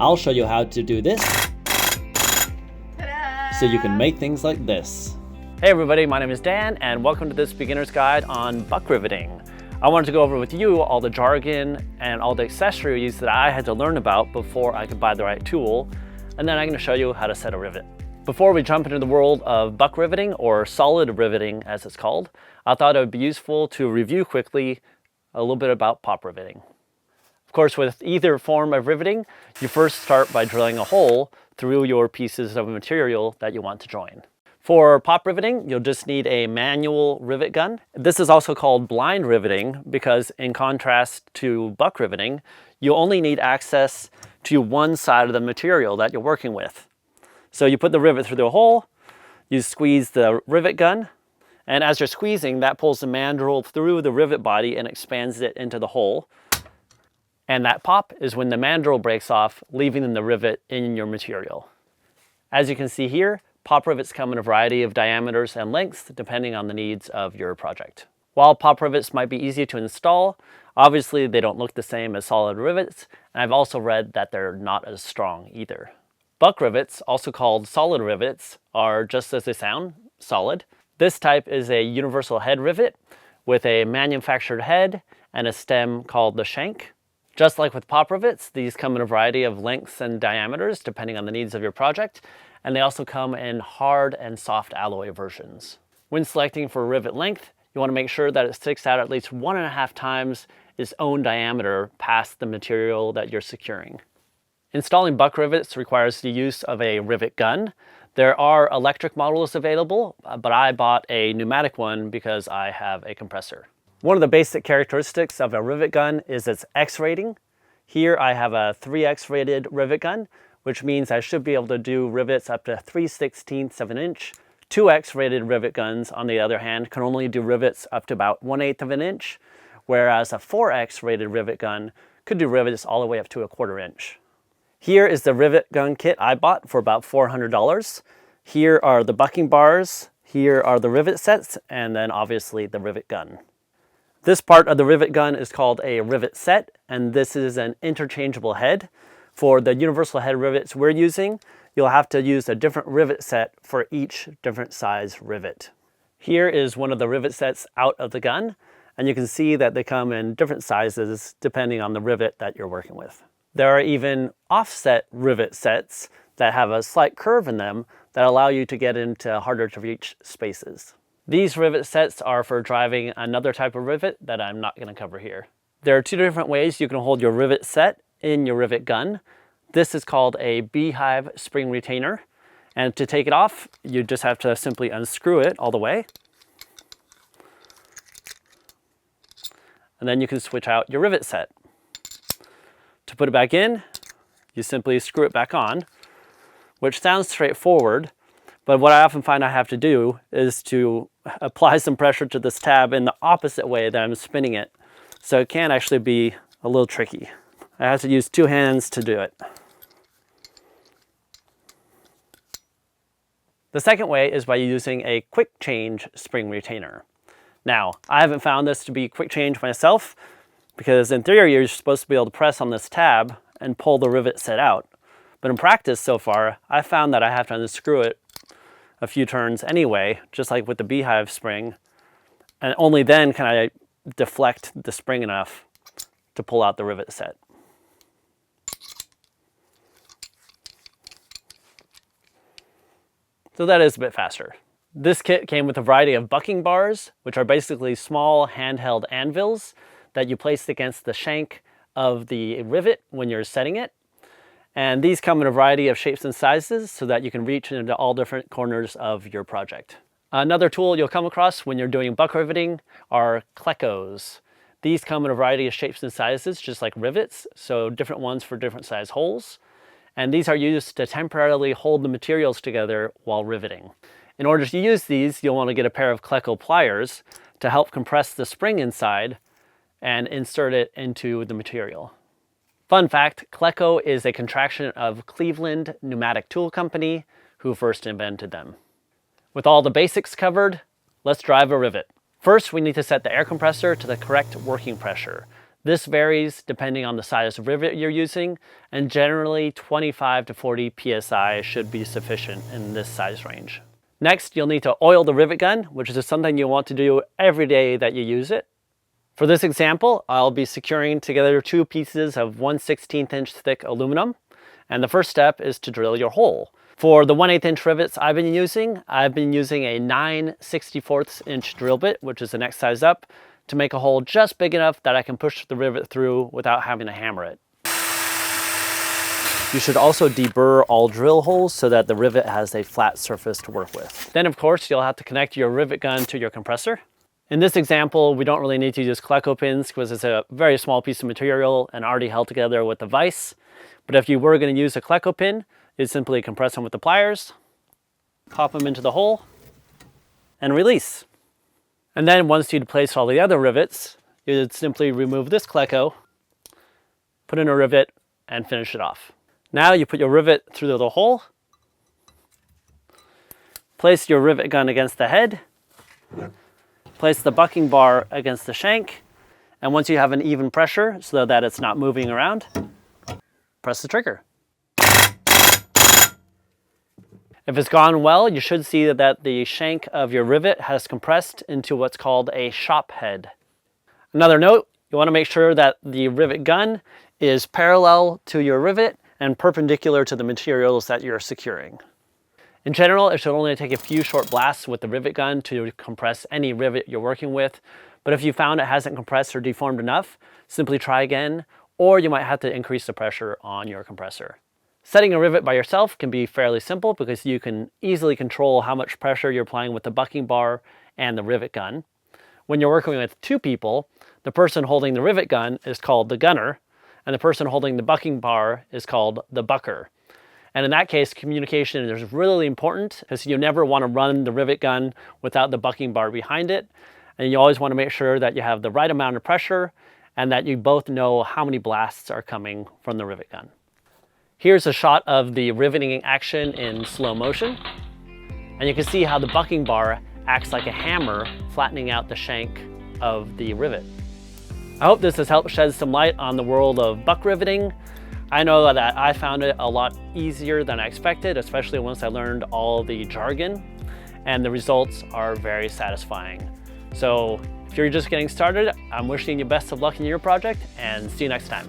I'll show you how to do this so you can make things like this. Hey everybody, my name is Dan and welcome to this beginner's guide on buck riveting. I wanted to go over with you all the jargon and all the accessories that I had to learn about before I could buy the right tool, and then I'm going to show you how to set a rivet. Before we jump into the world of buck riveting, or solid riveting as it's called, I thought it would be useful to review quickly a little bit about pop riveting. Of course, with either form of riveting, you first start by drilling a hole through your pieces of material that you want to join. For pop riveting, you'll just need a manual rivet gun. This is also called blind riveting because, in contrast to buck riveting, you only need access to one side of the material that you're working with. So you put the rivet through the hole, you squeeze the rivet gun, and as you're squeezing, that pulls the mandrel through the rivet body and expands it into the hole. And that pop is when the mandrel breaks off, leaving the rivet in your material. As you can see here, pop rivets come in a variety of diameters and lengths depending on the needs of your project. While pop rivets might be easy to install, obviously they don't look the same as solid rivets, and I've also read that they're not as strong either. Buck rivets, also called solid rivets, are just as they sound, solid. This type is a universal head rivet with a manufactured head and a stem called the shank. Just like with pop rivets, these come in a variety of lengths and diameters depending on the needs of your project, and they also come in hard and soft alloy versions. When selecting for rivet length, you want to make sure that it sticks out at least 1.5 times its own diameter past the material that you're securing. Installing buck rivets requires the use of a rivet gun. There are electric models available, but I bought a pneumatic one because I have a compressor. One of the basic characteristics of a rivet gun is its X rating. Here I have a 3X rated rivet gun, which means I should be able to do rivets up to 3/16 of an inch. 2X rated rivet guns, on the other hand, can only do rivets up to about 1/8 of an inch, whereas a 4X rated rivet gun could do rivets all the way up to 1/4 inch. Here is the rivet gun kit I bought for about $400. Here are the bucking bars, here are the rivet sets, and then obviously the rivet gun. This part of the rivet gun is called a rivet set, and this is an interchangeable head. For the universal head rivets we're using, you'll have to use a different rivet set for each different size rivet. Here is one of the rivet sets out of the gun, and you can see that they come in different sizes depending on the rivet that you're working with. There are even offset rivet sets that have a slight curve in them that allow you to get into harder to reach spaces. These rivet sets are for driving another type of rivet that I'm not going to cover here. There are two different ways you can hold your rivet set in your rivet gun. This is called a beehive spring retainer, and to take it off, you just have to simply unscrew it all the way. And then you can switch out your rivet set. To put it back in, you simply screw it back on, which sounds straightforward, but what I often find I have to do is to apply some pressure to this tab in the opposite way that I'm spinning it. So it can actually be a little tricky. I have to use 2 hands to do it. The second way is by using a quick change spring retainer. Now, I haven't found this to be quick change myself, because in theory you're supposed to be able to press on this tab and pull the rivet set out. But in practice so far, I found that I have to unscrew it a few turns anyway, just like with the beehive spring, and only then can I deflect the spring enough to pull out the rivet set. So that is a bit faster. This kit came with a variety of bucking bars, which are basically small handheld anvils that you place against the shank of the rivet when you're setting it. And these come in a variety of shapes and sizes so that you can reach into all different corners of your project. Another tool you'll come across when you're doing buck riveting are Clecos. These come in a variety of shapes and sizes, just like rivets, so different ones for different size holes. And these are used to temporarily hold the materials together while riveting. In order to use these, you'll want to get a pair of Cleco pliers to help compress the spring inside and insert it into the material. Fun fact, Cleco is a contraction of Cleveland Pneumatic Tool Company, who first invented them. With all the basics covered, let's drive a rivet. First, we need to set the air compressor to the correct working pressure. This varies depending on the size of rivet you're using, and generally 25 to 40 psi should be sufficient in this size range. Next, you'll need to oil the rivet gun, which is something you'll want to do every day that you use it. For this example, I'll be securing together 2 pieces of 1/16 inch thick aluminum, and the first step is to drill your hole. For the 1/8 inch rivets I've been using a 9/64 inch drill bit, which is the next size up, to make a hole just big enough that I can push the rivet through without having to hammer it. You should also deburr all drill holes so that the rivet has a flat surface to work with. Then of course you'll have to connect your rivet gun to your compressor. In this example, we don't really need to use Cleco pins because it's a very small piece of material and already held together with a vise. But if you were going to use a Cleco pin, you'd simply compress them with the pliers, pop them into the hole, and release. And then once you'd placed all the other rivets, you'd simply remove this Cleco, put in a rivet, and finish it off. Now you put your rivet through the hole, place your rivet gun against the head, place the bucking bar against the shank, and once you have an even pressure so that it's not moving around, press the trigger. If it's gone well, you should see that the shank of your rivet has compressed into what's called a shop head. Another note, you want to make sure that the rivet gun is parallel to your rivet and perpendicular to the materials that you're securing. In general, it should only take a few short blasts with the rivet gun to compress any rivet you're working with, but if you found it hasn't compressed or deformed enough, simply try again, or you might have to increase the pressure on your compressor. Setting a rivet by yourself can be fairly simple because you can easily control how much pressure you're applying with the bucking bar and the rivet gun. When you're working with 2 people, the person holding the rivet gun is called the gunner, and the person holding the bucking bar is called the bucker. And in that case, communication is really important because you never want to run the rivet gun without the bucking bar behind it. And you always want to make sure that you have the right amount of pressure and that you both know how many blasts are coming from the rivet gun. Here's a shot of the riveting action in slow motion. And you can see how the bucking bar acts like a hammer, flattening out the shank of the rivet. I hope this has helped shed some light on the world of buck riveting. I know that I found it a lot easier than I expected, especially once I learned all the jargon, and the results are very satisfying. So if you're just getting started, I'm wishing you best of luck in your project, and see you next time.